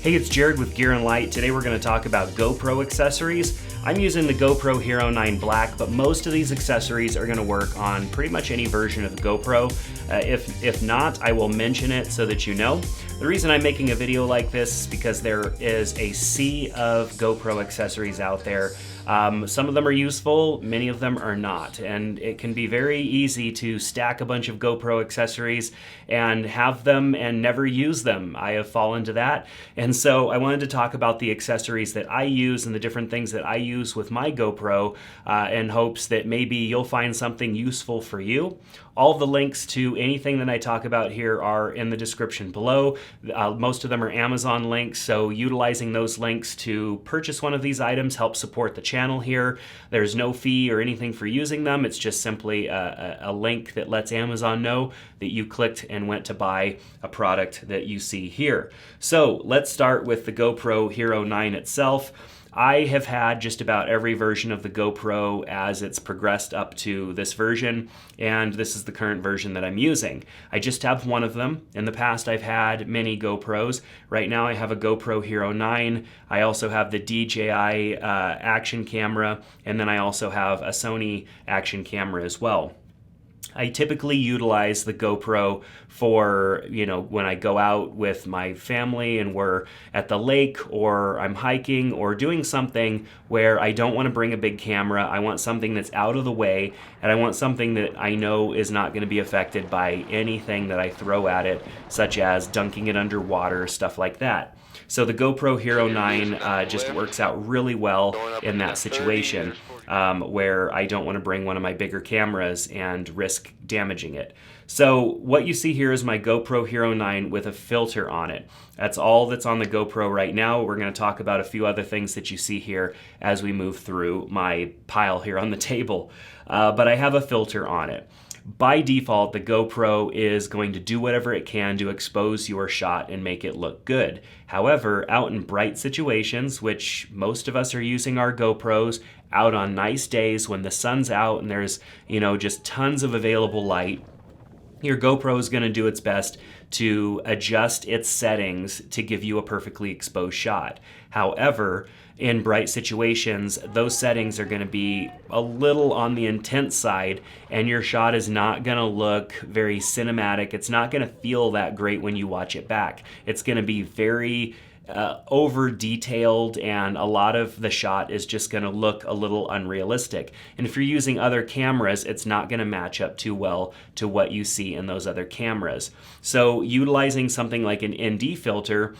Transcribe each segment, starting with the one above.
Hey, it's Jared with Gear and Light. Today we're going to talk about GoPro accessories. I'm using the GoPro Hero 9 Black, but most of these accessories are going to work on pretty much any version of the GoPro. If not, I will mention it so that you know. The reason I'm making a video like this is because there is a sea of GoPro accessories out there. Some of them are useful, many of them are not, and it can be very easy to stack a bunch of GoPro accessories and have them and never use them. I have fallen to that, and so I wanted to talk about the accessories that I use and the different things that I use with my GoPro in hopes that maybe you'll find something useful for you. All the links to anything that I talk about here are in the description below. Most of them are Amazon links, so utilizing those links to purchase one of these items helps support the channel here. There's no fee or anything for using them. It's just simply a link that lets Amazon know that you clicked and went to buy a product that you see here. So let's start with the GoPro Hero 9 itself. I have had just about every version of the GoPro as it's progressed up to this version, and this is the current version that I'm using. I just have one of them. In the past, I've had many GoPros. Right now, I have a GoPro Hero 9. I also have the DJI action camera, and then I also have a Sony action camera as well. I typically utilize the GoPro for, when I go out with my family and we're at the lake or I'm hiking or doing something where I don't want to bring a big camera. I want something that's out of the way, and I want something that I know is not going to be affected by anything that I throw at it, such as dunking it underwater, stuff like that. So the GoPro Hero 9 just works out really well in that situation where I don't want to bring one of my bigger cameras and risk damaging it. So what you see here is my GoPro Hero 9 with a filter on it. That's all that's on the GoPro right now. We're going to talk about a few other things that you see here as we move through my pile here on the table. But I have a filter on it. By default, the GoPro is going to do whatever it can to expose your shot and make it look good. However, out in bright situations, which most of us are using our GoPros out on nice days when the sun's out and there's, just tons of available light, your GoPro is going to do its best to adjust its settings to give you a perfectly exposed shot. However, in bright situations, those settings are going to be a little on the intense side, and your shot is not going to look very cinematic. It's not going to feel that great when you watch it back. It's going to be very over detailed, and a lot of the shot is just going to look a little unrealistic. And if you're using other cameras, it's not going to match up too well to what you see in those other cameras. So utilizing something like an ND filter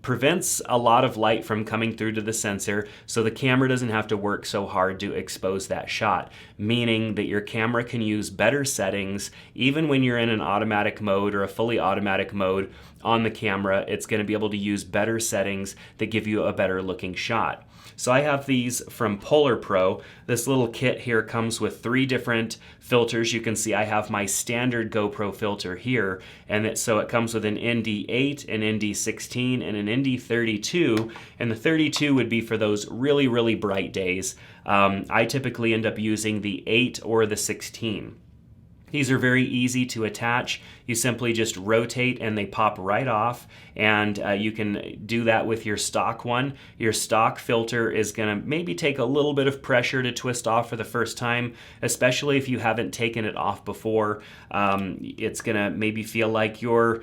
prevents a lot of light from coming through to the sensor, so the camera doesn't have to work so hard to expose that shot, meaning that your camera can use better settings even when you're in an automatic mode or a fully automatic mode on the camera. It's going to be able to use better settings that give you a better looking shot. So I have these from Polar Pro. This little kit here comes with 3 different filters. You can see I have my standard GoPro filter here, and so it comes with an ND8, an ND16, and an ND32, and the 32 would be for those really, really bright days. I typically end up using the 8 or the 16. These are very easy to attach. You simply just rotate and they pop right off, and you can do that with your stock one. Your stock filter is going to maybe take a little bit of pressure to twist off for the first time, especially if you haven't taken it off before. It's going to maybe feel like you're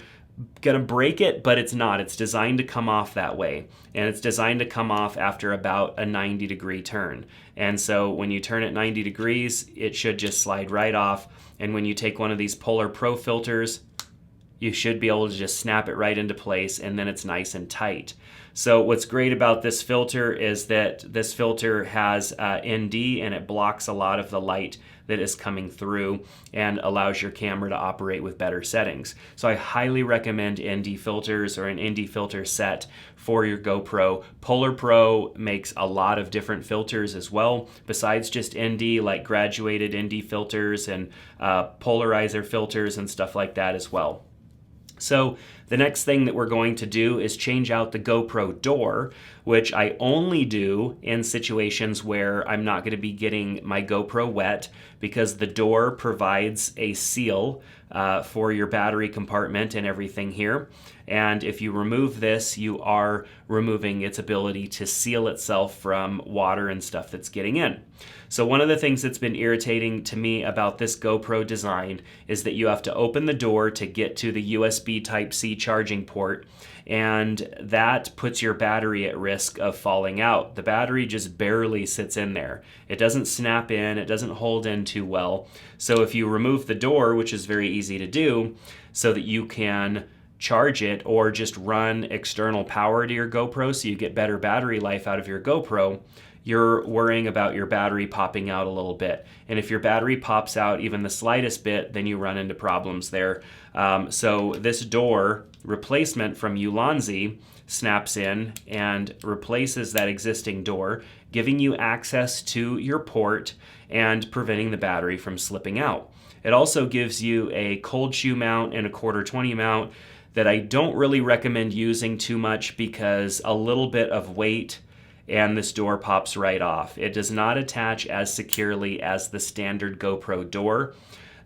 gonna break it, but it's not. It's designed to come off that way, and it's designed to come off after about a 90-degree turn. And so when you turn it 90 degrees, it should just slide right off. And when you take one of these Polar Pro filters, you should be able to just snap it right into place, and then it's nice and tight. So what's great about this filter is that this filter has ND, and it blocks a lot of the light that is coming through and allows your camera to operate with better settings. So I highly recommend ND filters or an ND filter set for your GoPro. Polar Pro makes a lot of different filters as well, besides just ND, like graduated ND filters and polarizer filters and stuff like that as well. So the next thing that we're going to do is change out the GoPro Door, which I only do in situations where I'm not going to be getting my GoPro wet, because the door provides a seal for your battery compartment and everything here. And if you remove this, you are removing its ability to seal itself from water and stuff that's getting in. So one of the things that's been irritating to me about this GoPro design is that you have to open the door to get to the USB Type-C charging port, and that puts your battery at risk of falling out. The battery just barely sits in there. It doesn't snap in, it doesn't hold in too well. So if you remove the door, which is very easy to do, so that you can charge it or just run external power to your GoPro so you get better battery life out of your GoPro, you're worrying about your battery popping out a little bit. And if your battery pops out even the slightest bit, then you run into problems there. So this door replacement from Ulonzi snaps in and replaces that existing door, giving you access to your port and preventing the battery from slipping out. It also gives you a cold shoe mount and a 1/4-20 mount that I don't really recommend using too much because a little bit of weight and this door pops right off. It does not attach as securely as the standard GoPro door.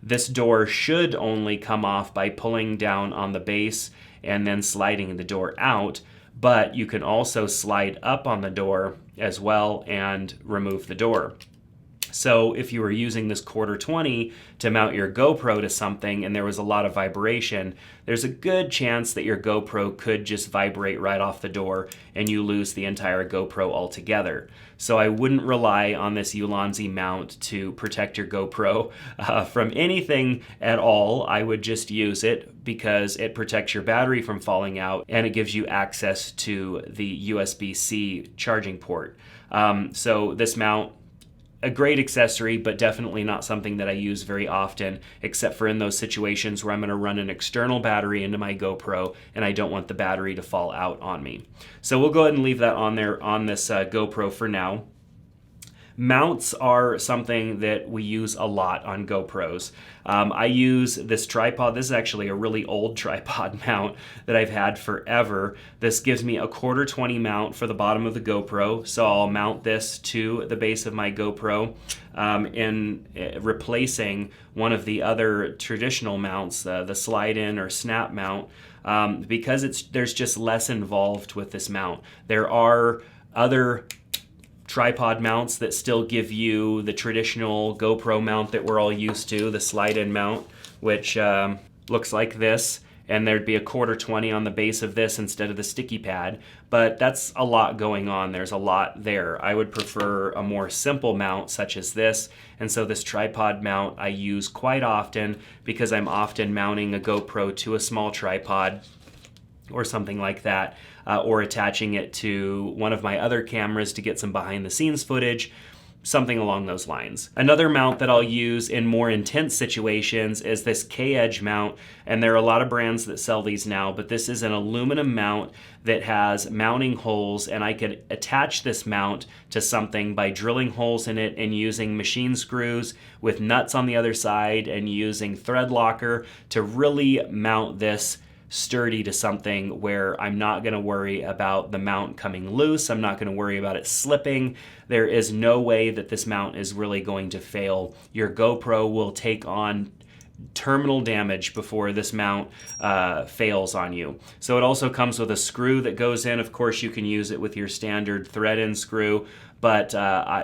This door should only come off by pulling down on the base and then sliding the door out, but you can also slide up on the door as well and remove the door. So if you were using this 1/4-20 to mount your GoPro to something and there was a lot of vibration, there's a good chance that your GoPro could just vibrate right off the door and you lose the entire GoPro altogether. So I wouldn't rely on this Ulonzi mount to protect your GoPro from anything at all. I would just use it because it protects your battery from falling out and it gives you access to the USB-C charging port. So this mount, a great accessory, but definitely not something that I use very often, except for in those situations where I'm going to run an external battery into my GoPro and I don't want the battery to fall out on me. So we'll go ahead and leave that on there on this GoPro for now. Mounts are something that we use a lot on GoPros. I use this tripod. This is actually a really old tripod mount that I've had forever. This gives me a 1/4-20 mount for the bottom of the GoPro. So I'll mount this to the base of my GoPro in replacing one of the other traditional mounts, the slide-in or snap mount, because there's just less involved with this mount. There are other tripod mounts that still give you the traditional GoPro mount that we're all used to, the slide-in mount, which looks like this, and there'd be a 1/4-20 on the base of this instead of the sticky pad, but that's a lot going on. There's a lot there. I would prefer a more simple mount such as this, and so this tripod mount I use quite often because I'm often mounting a GoPro to a small tripod or something like that, or attaching it to one of my other cameras to get some behind the scenes footage, something along those lines. Another mount that I'll use in more intense situations is this K-Edge mount, and there are a lot of brands that sell these now, but this is an aluminum mount that has mounting holes, and I could attach this mount to something by drilling holes in it and using machine screws with nuts on the other side and using thread locker to really mount this sturdy to something where I'm not going to worry about the mount coming loose. I'm not going to worry about it slipping. There is no way that this mount is really going to fail. Your GoPro will take on terminal damage before this mount fails on you. So it also comes with a screw that goes in. Of course, you can use it with your standard thread-in screw, but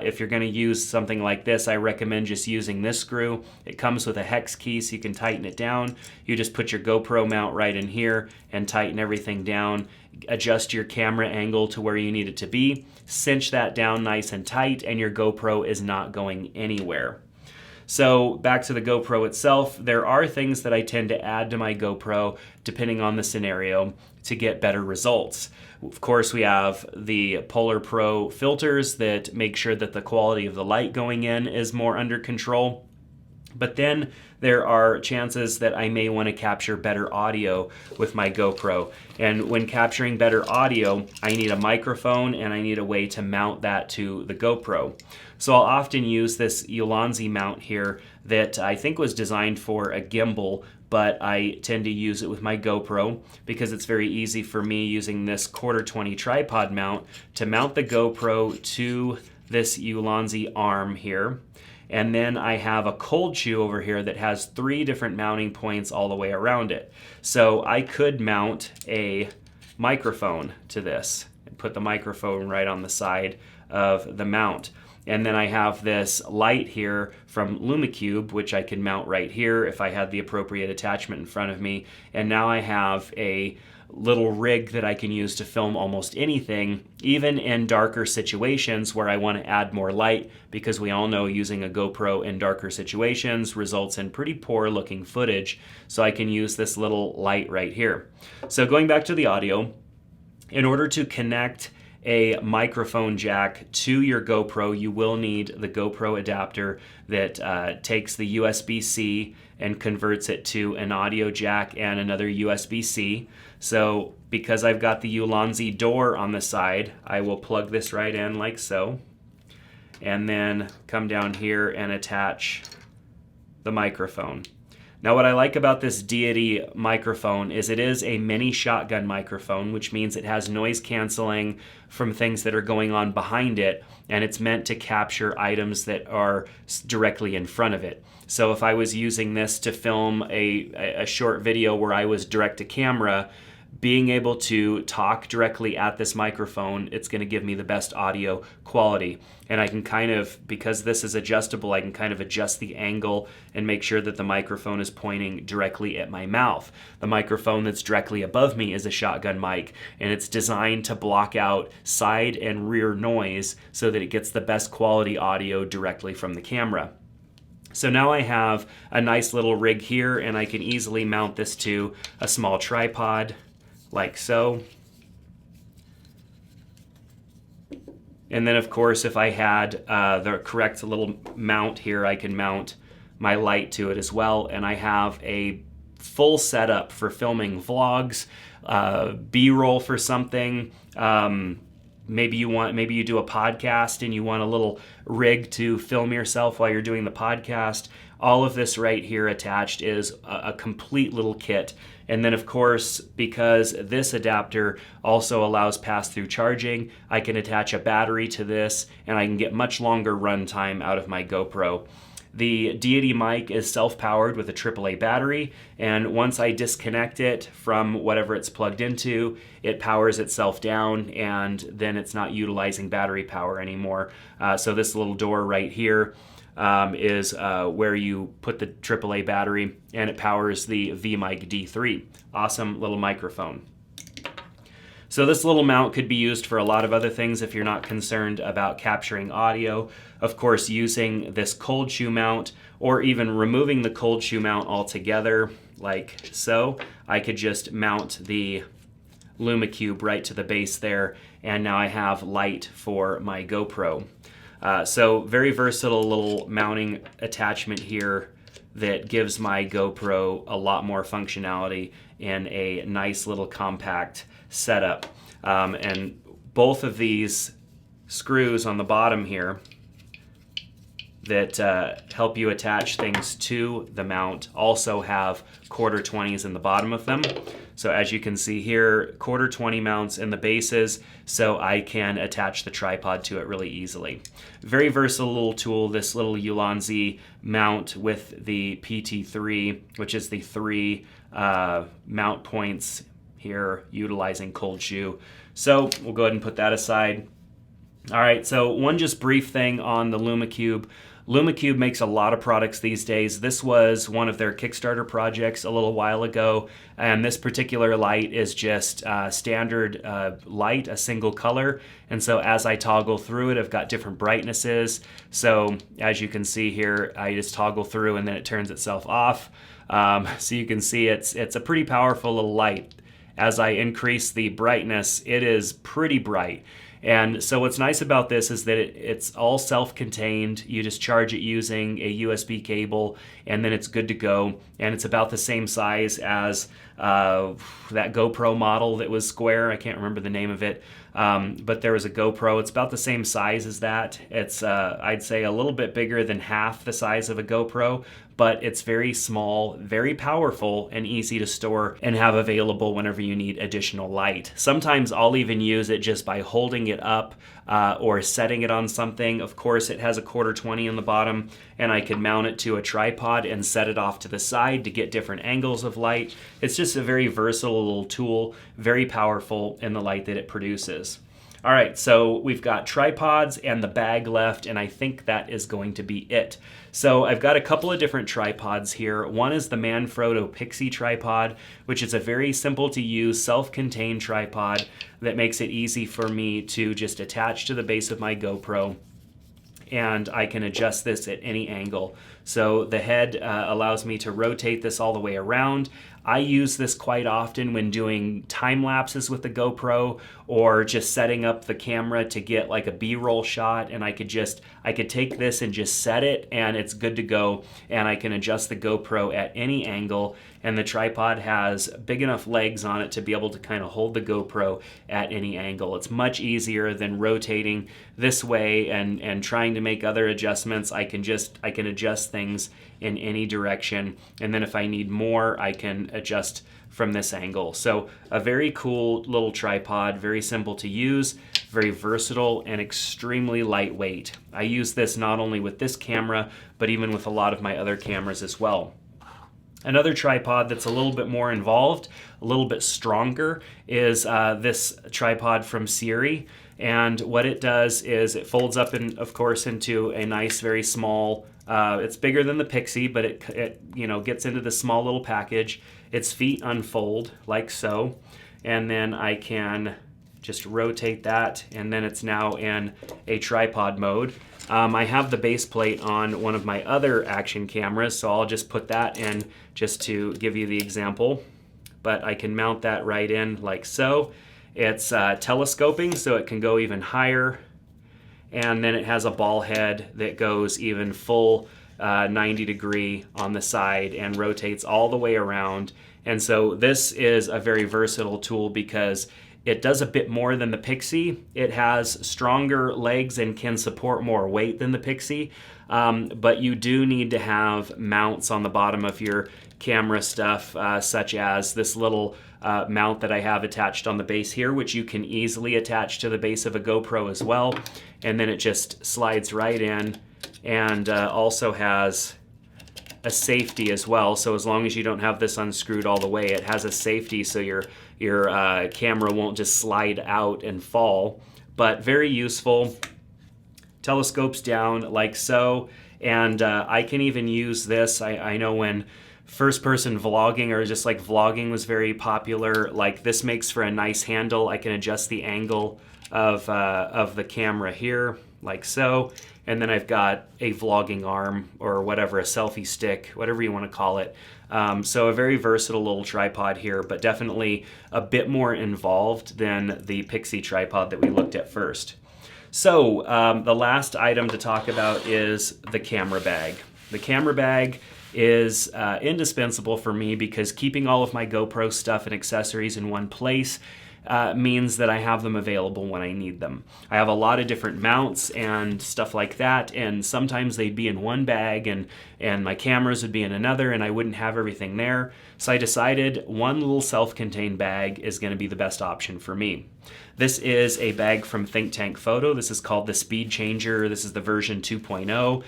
if you're going to use something like this, I recommend just using this screw. It comes with a hex key so you can tighten it down. You just put your GoPro mount right in here and tighten everything down. Adjust your camera angle to where you need it to be. Cinch that down nice and tight, and your GoPro is not going anywhere. So back to the GoPro itself, there are things that I tend to add to my GoPro depending on the scenario to get better results. Of course, we have the Polar Pro filters that make sure that the quality of the light going in is more under control. But then there are chances that I may want to capture better audio with my GoPro. And when capturing better audio, I need a microphone and I need a way to mount that to the GoPro. So I'll often use this Ulonzi mount here that I think was designed for a gimbal, but I tend to use it with my GoPro because it's very easy for me using this 1/4-20 tripod mount to mount the GoPro to this Ulonzi arm here. And then I have a cold shoe over here that has 3 different mounting points all the way around it. So I could mount a microphone to this and put the microphone right on the side of the mount. And then I have this light here from Lume Cube, which I can mount right here if I had the appropriate attachment in front of me. And now I have a little rig that I can use to film almost anything, even in darker situations where I want to add more light, because we all know using a GoPro in darker situations results in pretty poor looking footage. So I can use this little light right here. So going back to the audio, in order to connect a microphone jack to your GoPro, you will need the GoPro adapter that takes the USB-C and converts it to an audio jack and another USB-C. So because I've got the Ulonzi Door on the side, I will plug this right in like so, and then come down here and attach the microphone. Now what I like about this Deity microphone is it is a mini shotgun microphone, which means it has noise canceling from things that are going on behind it, and it's meant to capture items that are directly in front of it. So if I was using this to film a short video where I was direct to camera, being able to talk directly at this microphone, it's going to give me the best audio quality. And I can kind of, because this is adjustable, I can kind of adjust the angle and make sure that the microphone is pointing directly at my mouth. The microphone that's directly above me is a shotgun mic, and it's designed to block out side and rear noise so that it gets the best quality audio directly from the camera. So now I have a nice little rig here, and I can easily mount this to a small tripod like so. And then of course, if I had the correct little mount here, I can mount my light to it as well. And I have a full setup for filming vlogs, B-roll for something. Maybe you do a podcast and you want a little rig to film yourself while you're doing the podcast. All of this right here attached is a complete little kit. And then of course, because this adapter also allows pass-through charging, I can attach a battery to this and I can get much longer run time out of my GoPro. The Deity mic is self-powered with a AAA battery, and once I disconnect it from whatever it's plugged into, it powers itself down, and then it's not utilizing battery power anymore. So this little door right here is where you put the AAA battery, and it powers the VMic D3. Awesome little microphone. So this little mount could be used for a lot of other things if you're not concerned about capturing audio. Of course, using this cold shoe mount, or even removing the cold shoe mount altogether, like so, I could just mount the Lume Cube right to the base there, and now I have light for my GoPro. So very versatile little mounting attachment here that gives my GoPro a lot more functionality in a nice little compact setup. And both of these screws on the bottom here that help you attach things to the mount also have 1/4-20s in the bottom of them. So as you can see here, 1/4-20 mounts in the bases, so I can attach the tripod to it really easily. Very versatile little tool, this little Ulonzi mount with the PT3, which is the 3 mount points here utilizing cold shoe. So we'll go ahead and put that aside. All right, so one just brief thing on the Lume Cube. Lume Cube makes a lot of products these days. This was one of their Kickstarter projects a little while ago, and this particular light is just standard light, a single color. And so as I toggle through it, I've got different brightnesses. So as you can see here, I just toggle through and then it turns itself off. So you can see it's a pretty powerful little light. As I increase the brightness, it is pretty bright. And so what's nice about this is that it's all self-contained. You just charge it using a USB cable, and then it's good to go. And it's about the same size as that GoPro model that was square. I can't remember the name of it, but there was a GoPro. It's about the same size as that. It's, I'd say, a little bit bigger than half the size of a GoPro, but it's very small, very powerful, and easy to store and have available whenever you need additional light. Sometimes I'll even use it just by holding it up or setting it on something. Of course, it has a 1/4-20 in the bottom, and I can mount it to a tripod and set it off to the side to get different angles of light. It's just a very versatile little tool, very powerful in the light that it produces. All right, so we've got tripods and the bag left, and I think that is going to be it. So I've got a couple of different tripods here. One is the Manfrotto Pixie tripod, which is a very simple to use, self-contained tripod that makes it easy for me to just attach to the base of my GoPro, and I can adjust this at any angle. So the head allows me to rotate this all the way around. I use this quite often when doing time lapses with the GoPro or just setting up the camera to get like a B-roll shot, and I could take this and just set it and it's good to go, and I can adjust the GoPro at any angle, and the tripod has big enough legs on it to be able to kind of hold the GoPro at any angle. It's much easier than rotating this way and trying to make other adjustments. I can adjust things in any direction, and then if I need more, I can adjust from this angle. So a very cool little tripod, very simple to use, very versatile, and extremely lightweight. I use this not only with this camera, but even with a lot of my other cameras as well. Another tripod that's a little bit more involved, a little bit stronger, is this tripod from Siri. And what it does is it folds up, of course, into a nice, very small, it's bigger than the Pixie, but it gets into this small little package. Its feet unfold like so, and then I can just rotate that, and then it's now in a tripod mode. I have the base plate on one of my other action cameras, so I'll just put that in just to give you the example. But I can mount that right in like so. It's telescoping, so it can go even higher. And then it has a ball head that goes even full 90 degree on the side and rotates all the way around. And so this is a very versatile tool because it does a bit more than the Pixie. It has stronger legs and can support more weight than the Pixie, but you do need to have mounts on the bottom of your camera stuff, such as this little mount that I have attached on the base here, which you can easily attach to the base of a GoPro as well. And then it just slides right in, and also has a safety as well. So as long as you don't have this unscrewed all the way, it has a safety so your camera won't just slide out and fall. But very useful. Telescopes down like so, and I can even use this. I know when first-person vlogging or just like vlogging was very popular, like this makes for a nice handle. I can adjust the angle of the camera here like so, and then I've got a vlogging arm or whatever, a selfie stick, whatever you want to call it. So a very versatile little tripod here, but definitely a bit more involved than the Pixie tripod that we looked at first. So the last item to talk about is the camera bag. The camera bag is indispensable for me because keeping all of my GoPro stuff and accessories in one place means that I have them available when I need them. I have a lot of different mounts and stuff like that, and sometimes they'd be in one bag and my cameras would be in another, and I wouldn't have everything there. So I decided one little self-contained bag is going to be the best option for me. This is a bag from Think Tank Photo. This is called the Speed Changer. This is the version 2.0,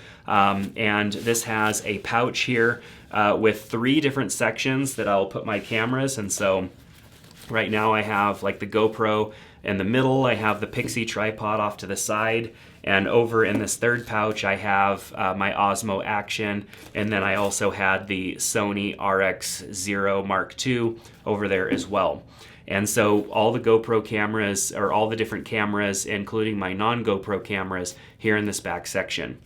and this has a pouch here with 3 different sections that I'll put my cameras. And so right now I have like the GoPro in the middle, I have the Pixie tripod off to the side, and over in this third pouch I have my Osmo Action, and then I also had the Sony RX0 Mark II over there as well. And so all the GoPro cameras, or all the different cameras, including my non-GoPro cameras, here in this back section.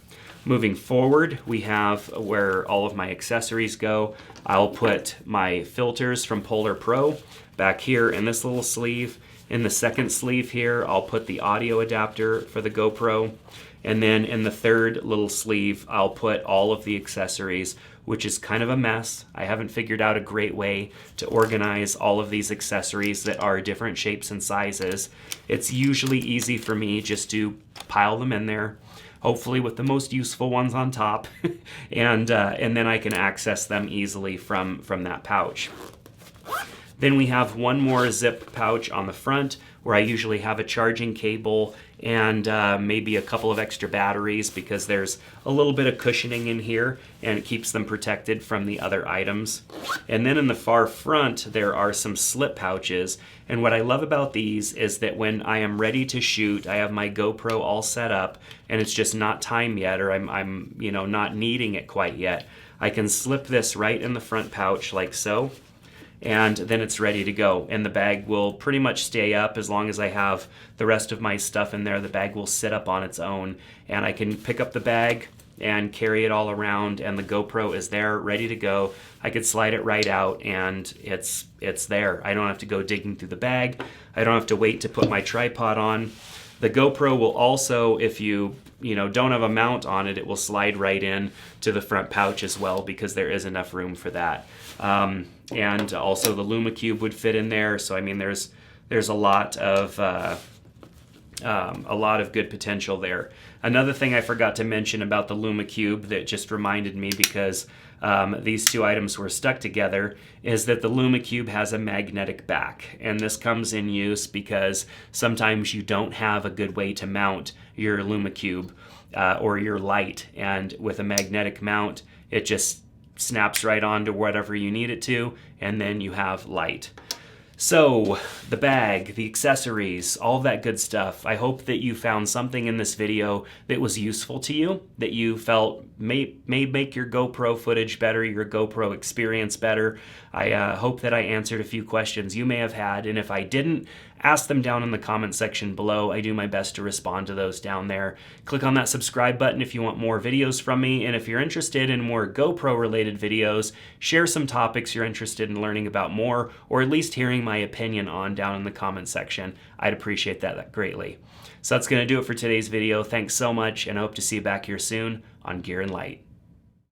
Moving forward, we have where all of my accessories go. I'll put my filters from Polar Pro back here in this little sleeve. In the second sleeve here, I'll put the audio adapter for the GoPro. And then in the third little sleeve, I'll put all of the accessories, which is kind of a mess. I haven't figured out a great way to organize all of these accessories that are different shapes and sizes. It's usually easy for me just to pile them in there. hopefully with the most useful ones on top, and then I can access them easily from that pouch. Then we have one more zip pouch on the front where I usually have a charging cable and maybe a couple of extra batteries, because there's a little bit of cushioning in here and it keeps them protected from the other items. And then in the far front there are some slip pouches, and what I love about these is that when I am ready to shoot, I have my GoPro all set up and it's just not time yet, or I'm you know, not needing it quite yet, I can slip this right in the front pouch like so, and then it's ready to go. And the bag will pretty much stay up as long as I have the rest of my stuff in there. The bag will sit up on its own, and I can pick up the bag and carry it all around, and the GoPro is there ready to go. I could slide it right out and it's there. I don't have to go digging through the bag. I don't have to wait to put my tripod on. The GoPro will also, if you don't have a mount on it, it will slide right in to the front pouch as well, because there is enough room for that. And also the Lume Cube would fit in there. So I mean, there's a lot of good potential there. Another thing I forgot to mention about the Lume Cube that just reminded me, because these two items were stuck together, is that the Lume Cube has a magnetic back. And this comes in use because sometimes you don't have a good way to mount your Lume Cube or your light. And with a magnetic mount, it just snaps right onto whatever you need it to, and then you have light. So the bag, the accessories, all that good stuff. I hope that you found something in this video that was useful to you, that you felt may make your GoPro footage better, your GoPro experience better. I hope that I answered a few questions you may have had, and if I didn't, ask them down in the comment section below. I do my best to respond to those down there. Click on that subscribe button if you want more videos from me, and if you're interested in more GoPro related videos, share some topics you're interested in learning about more, or at least hearing my opinion on down in the comment section. I'd appreciate that greatly. So that's going to do it for today's video. Thanks so much, and I hope to see you back here soon on Gear and Light.